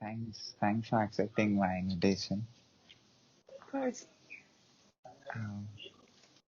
Thanks for accepting my invitation. Of course. Um,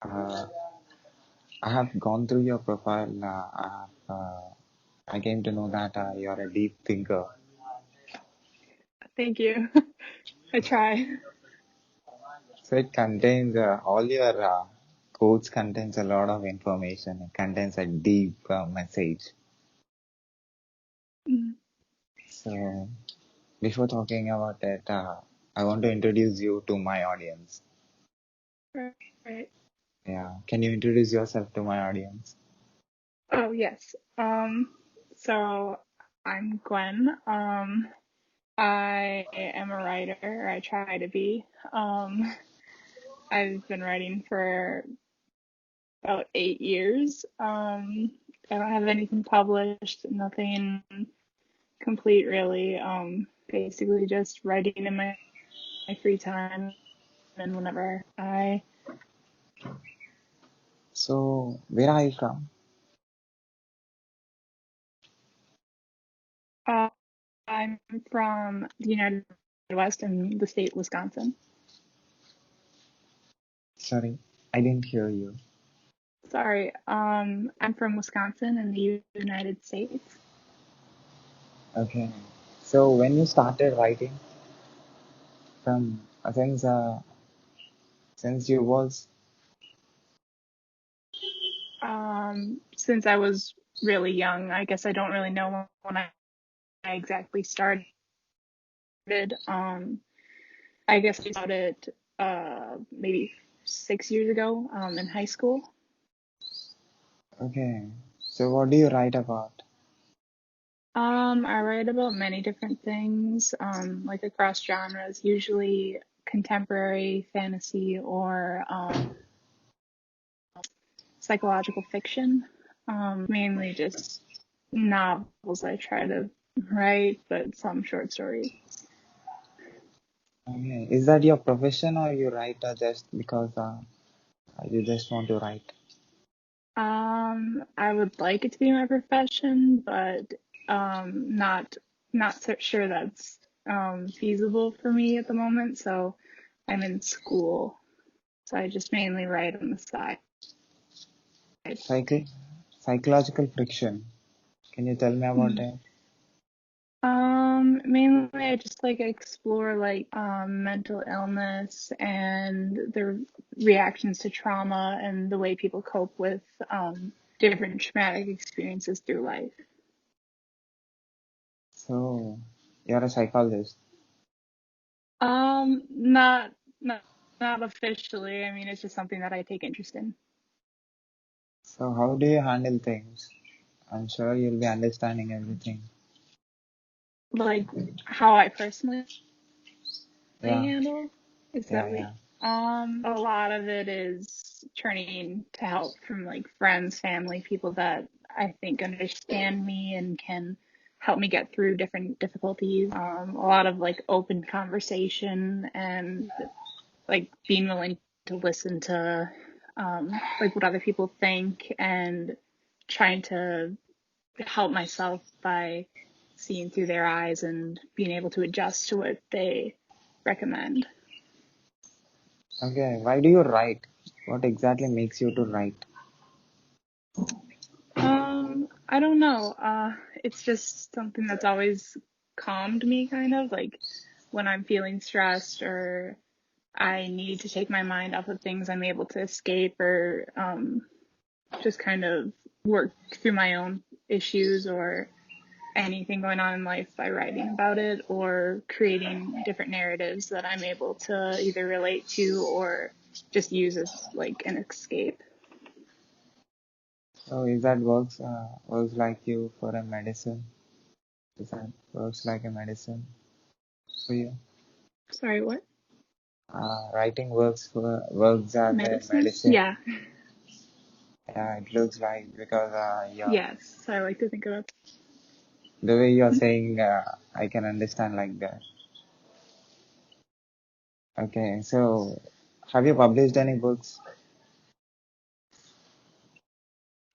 uh, I have gone through your profile. I came to know that you're a deep thinker. Thank you. I try. So it contains all your quotes contains a lot of information. It contains a deep message. Mm, So before talking about it, I want to introduce you to my audience. right. Right. Yeah, can you introduce yourself to my audience? Oh, yes. So I'm Gwen. I am a writer. I try to be. Um, I've been writing for about 8 years. I don't have anything published, nothing complete really. Basically just writing in my free time and whenever I So where are you from? uh, I'm from the United West in the state Wisconsin. Sorry, I didn't hear you. Sorry, I'm from Wisconsin in the United States. Okay. So when you started writing from since you was Since I was really young, I guess I don't really know when I exactly started. Um, I guess I started maybe 6 years ago in high school. okay. So what do you write about? I write about many different things, like across genres, usually contemporary fantasy or psychological fiction. Mainly just novels I try to write, but some short stories. Okay. Is that your profession or you write just because you just want to write? I would like it to be my profession, but not so sure that's feasible for me at the moment. So I'm in school, so I just mainly write on the side. Psychi Psychological friction. Can you tell me about Mm. that? Mainly I just like explore like mental illness and the reactions to trauma and the way people cope with different traumatic experiences through life. So you're a psychologist. Not not officially. I mean, it's just something that I take interest in. So how do you handle things? I'm sure you'll be understanding everything. Like how I personally Yeah, handle is that yeah, we yeah. a lot of it is turning to help from like friends, family, people that I think understand me and can help me get through different difficulties. A lot of like open conversation and like being willing to listen to like what other people think and trying to help myself by seeing through their eyes and being able to adjust to what they recommend. Okay, why do you write? What exactly makes you to write? I don't know. It's just something that's always calmed me, kind of like when I'm feeling stressed or I need to take my mind off of things, I'm able to escape or just kind of work through my own issues or anything going on in life by writing about it or creating different narratives that I'm able to either relate to or just use as like an escape. So is that works like you for a medicine? Is that works like a medicine for you? Sorry, what? Writing works as a Medicine? medicine. Yeah. Yeah, it looks like because Yes, I like to think of it. the way you're saying, I can understand like that. Okay, so have you published any books?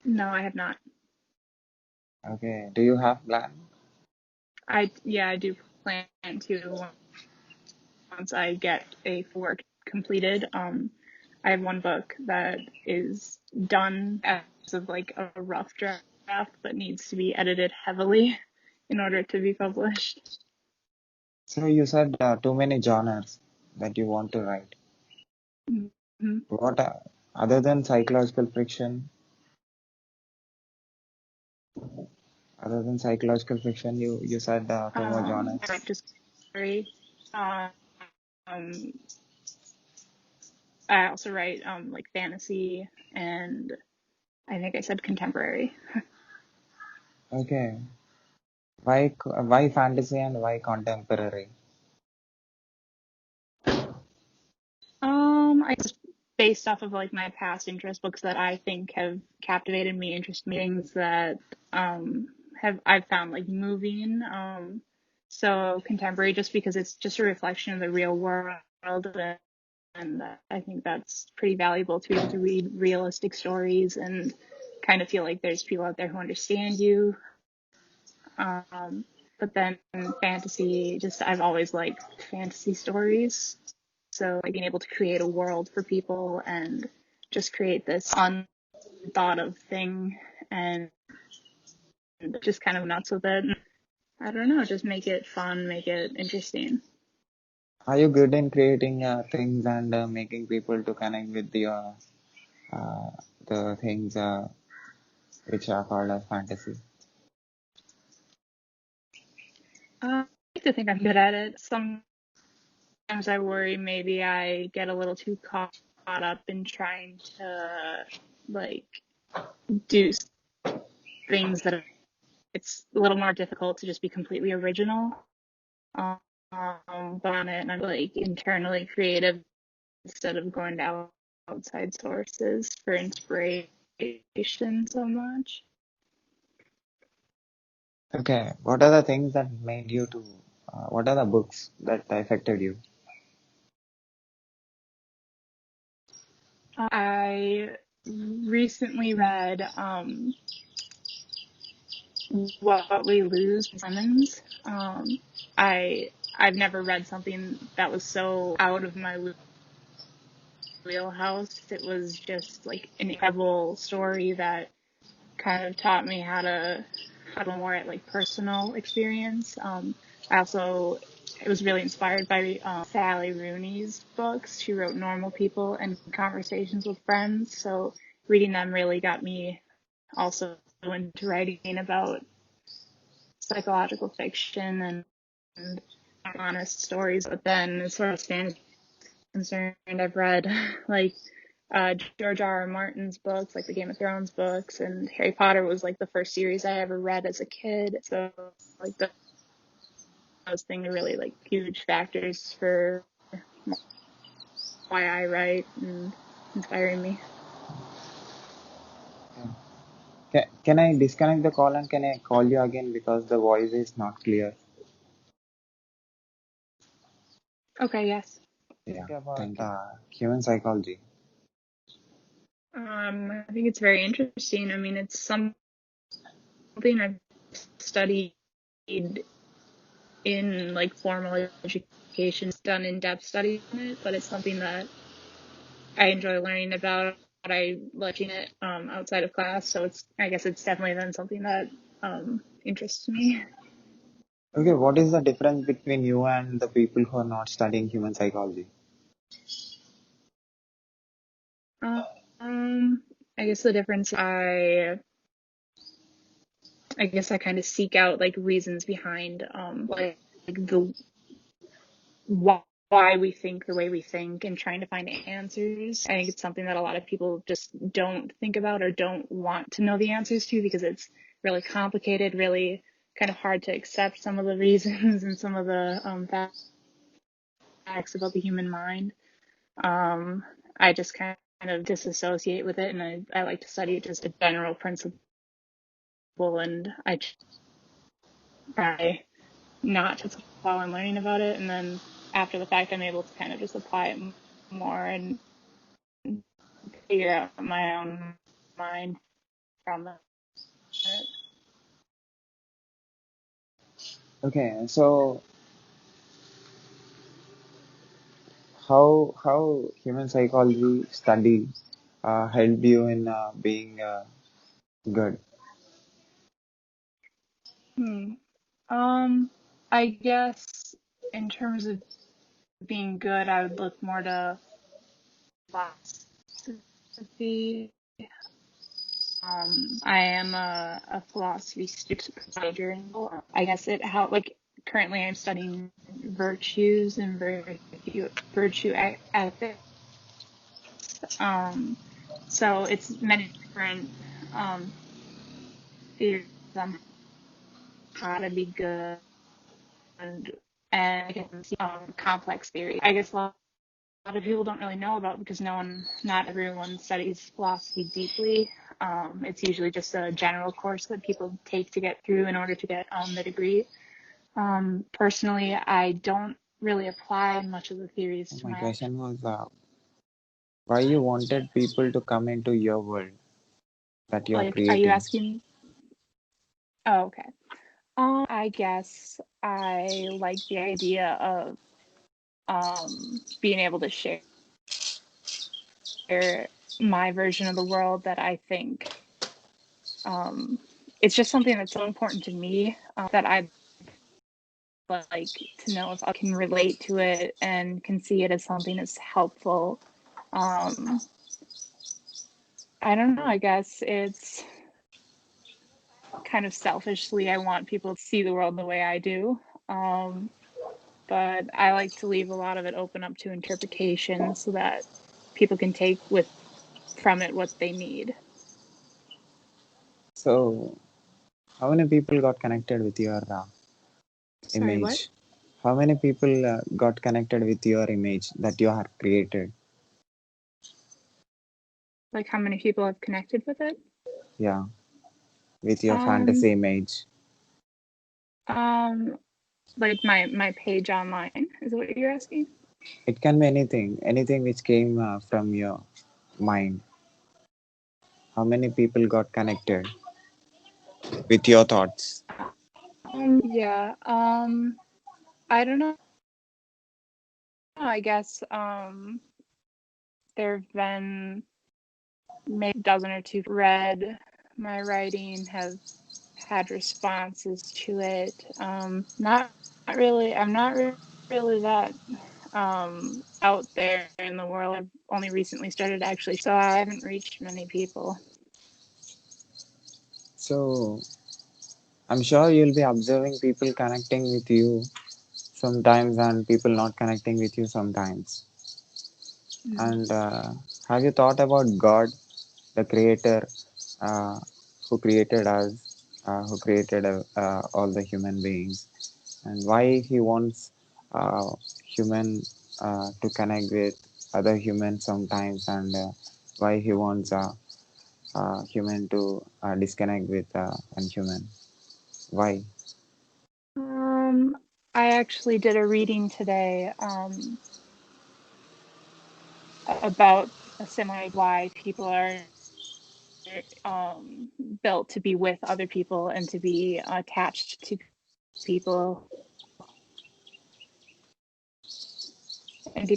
No, I have not. Okay, do you have plan? Yeah, I do. plan to once I get a work completed. I have one book that is done as of like a rough draft, but needs to be edited heavily in order to be published. So you said too many genres that you want to write. Mm-hmm. What other than psychological fiction? Other than psychological fiction, you said two more genres. I just um, I also write like fantasy and I think I said contemporary. Okay. Why fantasy and why contemporary? I just based off of like my past interest books that I think have captivated me, interested me, things that have I've found like moving. So contemporary just because it's just a reflection of the real world and I think that's pretty valuable to be able to read realistic stories and kind of feel like there's people out there who understand you. But then fantasy, just I've always liked fantasy stories. So like being able to create a world for people and just create this unthought of thing and just kind of nuts with it. I don't know, just make it fun, make it interesting. Are you good in creating things and making people to connect with uh, the things which are called as fantasy? I like to think I'm good at it. Sometimes I worry maybe I get a little too caught up in trying to like do things that it's a little more difficult to just be completely original on it, and I'm like internally creative instead of going to outside sources for inspiration so much. Okay. What are the things that made you to? What are the books that affected you? I recently read What We Lose by Simmons. I've never read something that was so out of my wheelhouse. It was just like an incredible story that kind of taught me how to more at like personal experience. I also it was really inspired by Sally Rooney's books. She wrote Normal People and Conversations with Friends. So reading them really got me also into writing about psychological fiction and honest stories. But then as far as fantasy concerned, I've read like George R. R. Martin's books, like the Game of Thrones books, and Harry Potter was like the first series I ever read as a kid. So like those things are really like huge factors for why I write and inspiring me. Can I disconnect the call and can I call you again because the voice is not clear? Okay, yes. Yeah. Thank human psychology. I think it's very interesting. I mean, it's something I've studied in like formal education, done in-depth study on it, but it's something that I enjoy learning about. I like it outside of class, so I guess it's definitely then something that interests me. Okay. What is the difference between you and the people who are not studying human psychology? Um, I guess the difference I guess I kind of seek out like reasons behind like the why we think the way we think and trying to find answers. I think it's something that a lot of people just don't think about or don't want to know the answers to because it's really complicated, really kind of hard to accept some of the reasons and some of the facts about the human mind. I just kind of disassociate with it and I like to study just a general principle and I try not to while I'm learning about it. And then after the fact, I'm able to kind of just apply it more and figure out my own mind from it. Okay. So how human psychology study helped you in being good? Hmm. I guess in terms of being good, I would look more to philosophy. I am a philosophy student major in law. I guess it how like currently I'm studying virtues and virtue ethics. Um, so it's many different theories on how to be good and I guess complex theories. I guess a lot of people don't really know about because not everyone studies philosophy deeply. It's usually just a general course that people take to get through in order to get the degree. Personally, I don't really apply much of the theories to My my question was why you wanted people to come into your world that you are like. Are you creating. asking? Oh, okay. I guess I like the idea of being able to share my version of the world that I think it's just something that's so important to me that I like to know if I can relate to it and can see it as something that's helpful. Um, I don't know. I guess it's kind of selfishly, I want people to see the world the way I do. Um, but I like to leave a lot of it open up to interpretation so that people can take with from it what they need. So, how many people got connected with your Sorry, what? image? How many people got connected with your image that you have created? Like how many people have connected with it? Yeah, with your Um, fantasy image. um, like my page online is what you're asking? It can be anything which came from your mind. How many people got connected with your thoughts? Yeah. I don't know. I guess there have been maybe a dozen or two read my writing, have had responses to it. Not really. I'm not really that out there in the world. I've only recently started actually, so I haven't reached many people. So, I'm sure you'll be observing people connecting with you sometimes and people not connecting with you sometimes. Mm. And have you thought about God, the Creator, uh, who created us, who created all the human beings, and why He wants human to connect with other humans sometimes, and why He wants human to disconnect with unhuman? Why? Um, I actually did a reading today about a similar why people are um, built to be with other people and to be attached to people and to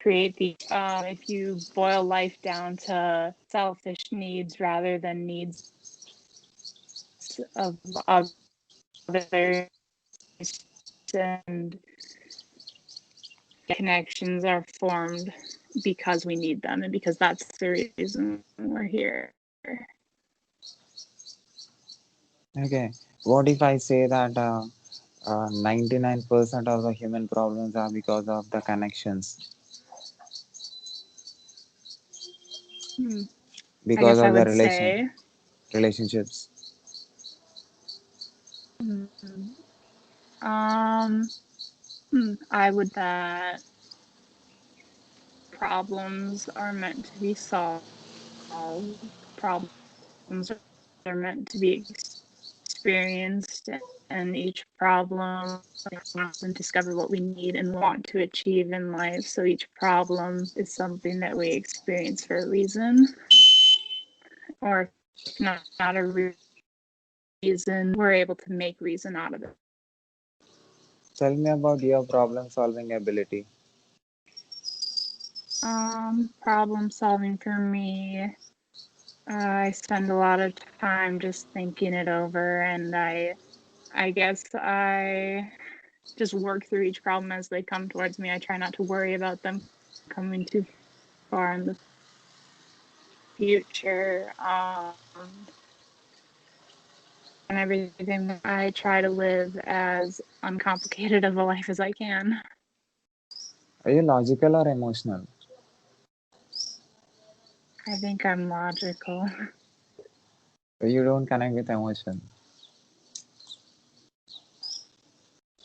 create the if you boil life down to selfish needs rather than needs of others and connections are formed because we need them and because that's the reason we're here. Okay. What if I say that 99% of the human problems are because of the connections, Hmm. I because guess I of the would say relationships? hmm, um I would that problems are meant to be solved. Problems are meant to be experienced, and each problem and discover what we need and want to achieve in life. So each problem is something that we experience for a reason, or if not a reason, we're able to make reason out of it. Tell me about your problem solving ability. Problem solving for me. I spend a lot of time just thinking it over, and I guess I just work through each problem as they come towards me. I try not to worry about them coming too far in the future. And everything, I try to live as uncomplicated of a life as I can. Are you logical or emotional? I think I'm logical. You don't connect with emotion.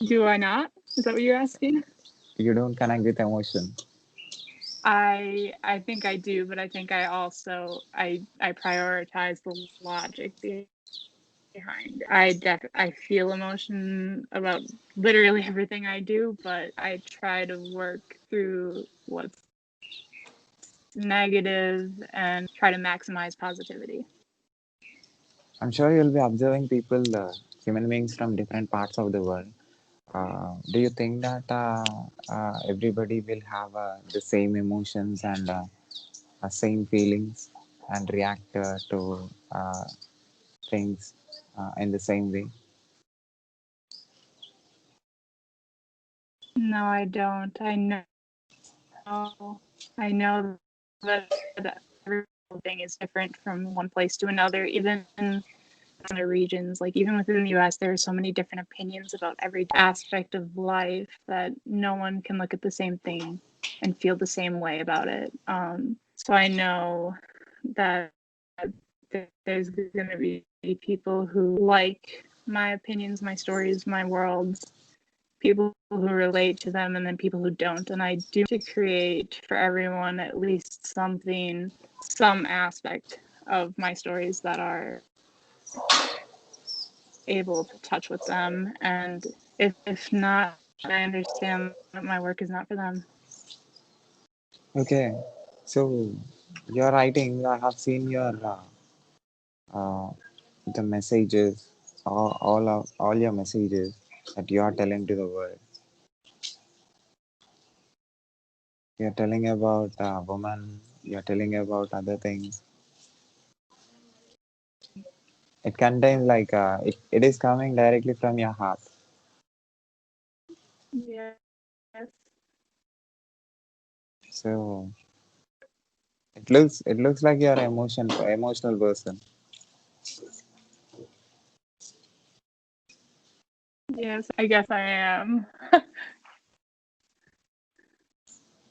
Do I not? Is that what you're asking? You don't connect with emotion. I think I do, but I think I also I prioritize the logic behind it. I feel emotion about literally everything I do, but I try to work through what's negative and try to maximize positivity. I'm sure you'll be observing people, human beings from different parts of the world. Do you think that everybody will have the same emotions and same feelings and react to things in the same way? No, I don't. I know that everything is different from one place to another, even in other regions. Like even within the US, there are so many different opinions about every aspect of life that no one can look at the same thing and feel the same way about it. So I know that there's going to be people who like my opinions, my stories, my worlds, people who relate to them, and then people who don't. And I do to create for everyone at least something, some aspect of my stories that are able to touch with them. And if not, I understand that my work is not for them. Okay, so your writing, I have seen your uh, the messages, all your messages that you are telling to the world. You're telling about women. You're telling about other things. It contains like it is coming directly from your heart. Yes. So it looks like you're emotional person. Yes, I guess I am.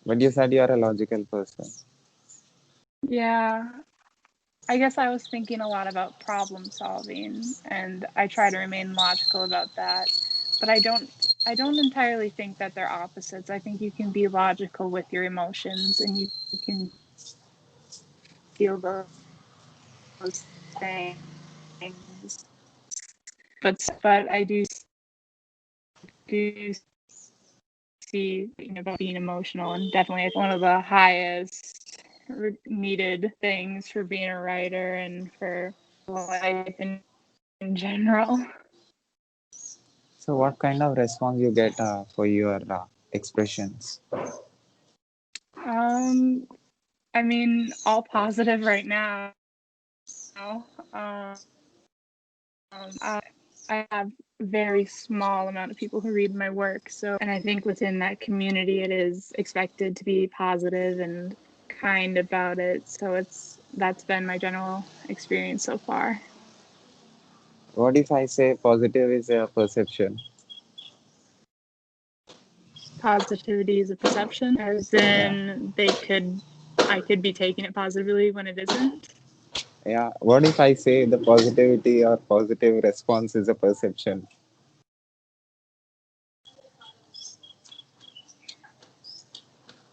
But you said you're a logical person. Yeah, I guess I was thinking a lot about problem solving, and I try to remain logical about that. But I don't entirely think that they're opposites. I think you can be logical with your emotions and you can feel those things. But I do see about being emotional, and definitely it's one of the highest needed things for being a writer and for life in general. So what kind of response you get for your expressions? Um, I mean, all positive right now. Um, I have a very small amount of people who read my work, so and I think within that community, it is expected to be positive and kind about it. So that's been my general experience so far. What if I say positive is a perception? Positivity is a perception, as Yeah, in I could be taking it positively when it isn't. yeah. What if I say the positivity or positive response is a perception?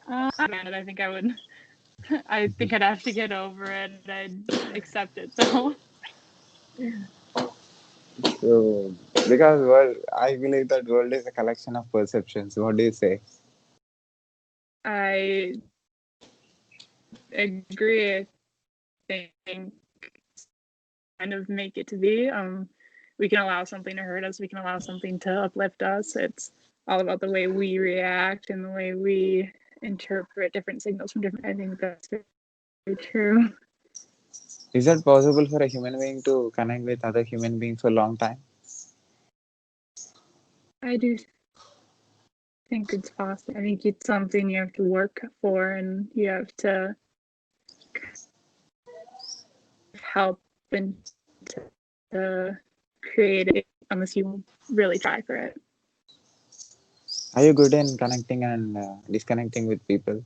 I think I would. I think I'd have to get over it. I'd accept it though. So because world, I believe that world is a collection of perceptions. What do you say? I agree. I think kind of make it to be. We can allow something to hurt us. We can allow something to uplift us. It's all about the way we react and the way we interpret different signals from different. I think that's very true. Is it possible for a human being to connect with other human beings for a long time? I do think it's possible. I think it's something you have to work for, and you have to help and to create it unless you really try for it. Are you good in connecting and disconnecting with people?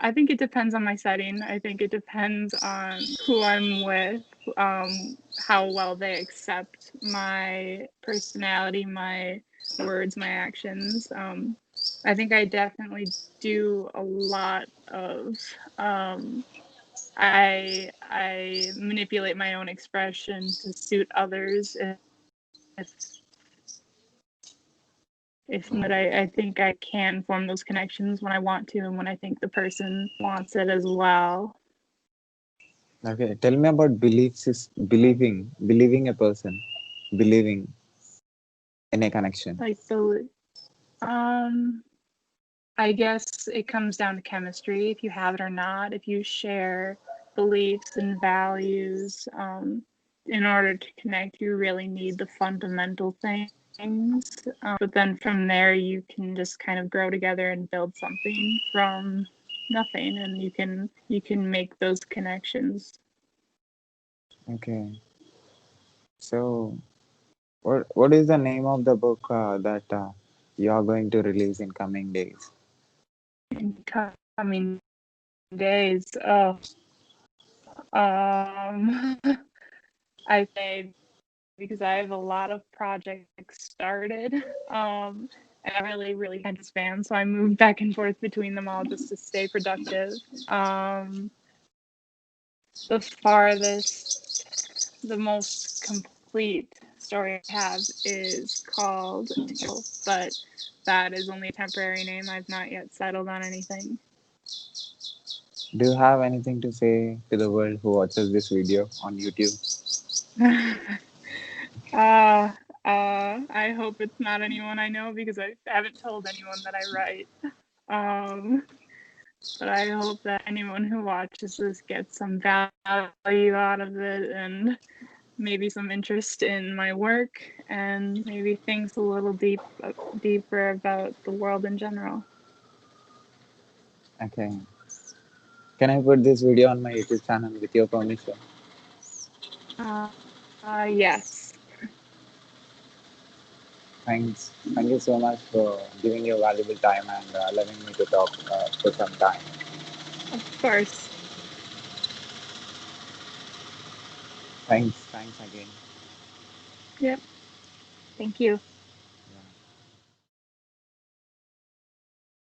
I think it depends on my setting. I think it depends on who I'm with, how well they accept my personality, my words, my actions. I think I definitely do a lot of I manipulate my own expression to suit others if but I think I can form those connections when I want to and when I think the person wants it as well. Okay, tell me about believing a person, believing in a connection. Like the um I guess it comes down to chemistry, if you have it or not, if you share beliefs and values. In order to connect, you really need the fundamental things. But then from there, you can just kind of grow together and build something from nothing, and you can make those connections. Okay, so what is the name of the book that you are going to release in coming days? In coming days. Oh, I say because I have a lot of projects started. And I'm really intense fan, so I move back and forth between them all just to stay productive. The farthest, the most complete story I have is called Tinkle, but that is only a temporary name. I've not yet settled on anything. Do you have anything to say to the world who watches this video on YouTube? uh, I hope it's not anyone I know because I haven't told anyone that I write. Um, but I hope that anyone who watches this gets some value out of it and maybe some interest in my work and maybe thinks a little deeper about the world in general. Okay, can I put this video on my YouTube channel with your permission? Uh, yes. Thanks. Thank you so much for giving your valuable time and allowing me to talk for some time. Of course. Thanks. Thanks again. Yep. Thank you.